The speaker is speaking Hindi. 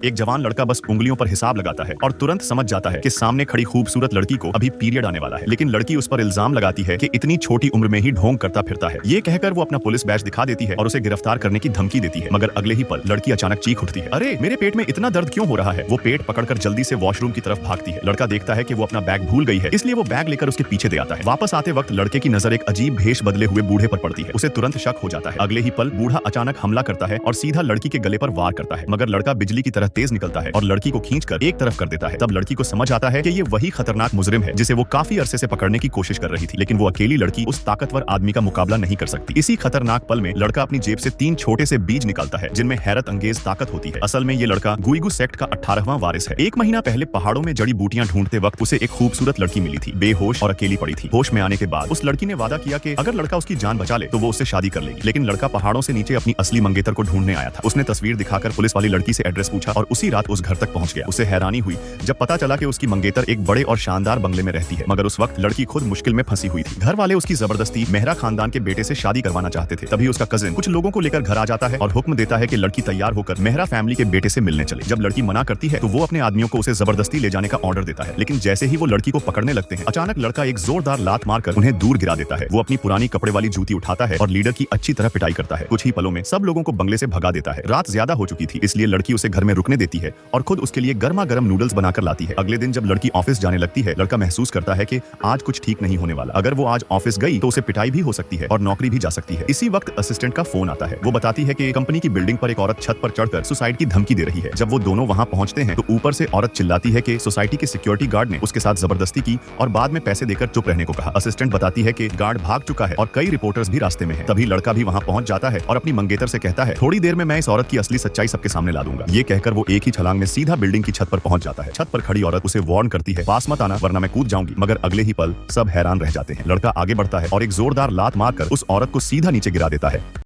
एक जवान लड़का बस उंगलियों पर हिसाब लगाता है और तुरंत समझ जाता है कि सामने खड़ी खूबसूरत लड़की को अभी पीरियड आने वाला है, लेकिन लड़की उस पर इल्जाम लगाती है कि इतनी छोटी उम्र में ही ढोंग करता फिरता है। ये कहकर वो अपना पुलिस बैच दिखा देती है और उसे गिरफ्तार करने की धमकी देती है, मगर अगले ही पल लड़की अचानक चीख उठती है, अरे मेरे पेट में इतना दर्द क्यों हो रहा है। वो पेट पकड़कर जल्दी से वॉशरूम की तरफ भागती है। लड़का देखता है कि वो अपना बैग भूल गई है, इसलिए वो बैग लेकर उसके पीछे दे आता है। वापस आते वक्त लड़के की नजर एक अजीब भेष बदले हुए बूढ़े पर पड़ती है। उसे तुरंत शक हो जाता है। अगले ही पल बूढ़ा अचानक हमला करता है और सीधा लड़की के गले पर वार करता है, मगर लड़का बिजली की तरह तेज निकलता है और लड़की को खींचकर एक तरफ कर देता है। तब लड़की को समझ आता है कि ये वही खतरनाक मुजरिम है जिसे वो काफी अरसे से पकड़ने की कोशिश कर रही थी, लेकिन वो अकेली लड़की उस ताकतवर आदमी का मुकाबला नहीं कर सकती। इसी खतरनाक पल में लड़का अपनी जेब से 3 छोटे से बीज निकालता है जिनमें हैरत अंगेज ताकत होती है। असल में ये लड़का गुइगु सेक्ट का 18वां वारिस है। 1 महीना पहले पहाड़ों में जड़ी बूटियां ढूंढते वक्त उसे एक खूबसूरत लड़की मिली थी, बेहोश और अकेली पड़ी थी। होश में आने के बाद उस लड़की ने वादा किया कि अगर लड़का उसकी जान बचा ले तो वो उससे शादी कर लेगी, लेकिन लड़का पहाड़ों से नीचे अपनी असली मंगेतर को ढूंढने आया था। उसने तस्वीर दिखाकर पुलिस वाली लड़की से एड्रेस पूछा और उसी रात उस घर तक पहुंच गया। उसे हैरानी हुई जब पता चला कि उसकी मंगेतर एक बड़े और शानदार बंगले में रहती है, मगर उस वक्त लड़की खुद मुश्किल में फंसी हुई थी। घर वाले उसकी जबरदस्ती मेहरा खानदान के बेटे से शादी करवाना चाहते थे। तभी उसका कजिन कुछ लोगों को लेकर घर आ जाता है और हुक्म देता है कि लड़की तैयार होकर मेहरा फैमिली के बेटे से मिलने चले। जब लड़की मना करती है तो वो अपने आदमियों को उसे जबरदस्ती ले जाने का ऑर्डर देता है, लेकिन जैसे ही वो लड़की को पकड़ने लगते हैं अचानक लड़का एक जोरदार लात मारकर उन्हें दूर गिरा देता है। वो अपनी पुरानी कपड़े वाली जूती उठाता है और लीडर की अच्छी तरह पिटाई करता है। कुछ ही पलों में सब लोगों को बंगले से भगा देता है। रात ज्यादा हो चुकी थी, इसलिए लड़की उसे घर में रुकने देती है और खुद उसके लिए गर्मा गर्म नूडल्स बनाकर लाती है। अगले दिन जब लड़की ऑफिस जाने लगती है, लड़का महसूस करता है कि आज कुछ ठीक नहीं होने वाला। अगर वो आज ऑफिस गई तो उसे पिटाई भी हो सकती है और नौकरी भी जा सकती है। इसी वक्त असिस्टेंट का फोन आता है। वो बताती है कि कंपनी की बिल्डिंग पर एक औरत छत पर चढ़कर सुसाइड की धमकी दे रही है। जब वो दोनों वहां पहुंचते हैं तो ऊपर से औरत चिल्लाती है कि सोसाइटी के सिक्योरिटी गार्ड ने उसके साथ जबरदस्ती की और बाद में पैसे देकर चुप रहने को कहा। असिस्टेंट बताती है कि गार्ड भाग चुका है और कई रिपोर्टर्स भी रास्ते में हैं। तभी लड़का भी वहां पहुंच जाता है और अपनी मंगेतर से कहता है, थोड़ी देर में मैं इस औरत की असली सच्चाई सबके सामने ला दूंगा। ये कहकर वो एक ही छलांग में सीधा बिल्डिंग की छत पर पहुंच जाता है। छत पर खड़ी औरत उसे वार्न करती है, पास मत आना वरना मैं कूद जाऊंगी, मगर अगले ही पल सब हैरान रह जाते हैं। लड़का आगे बढ़ता है और एक जोरदार लात मारकर उस औरत को सीधा नीचे गिरा देता है।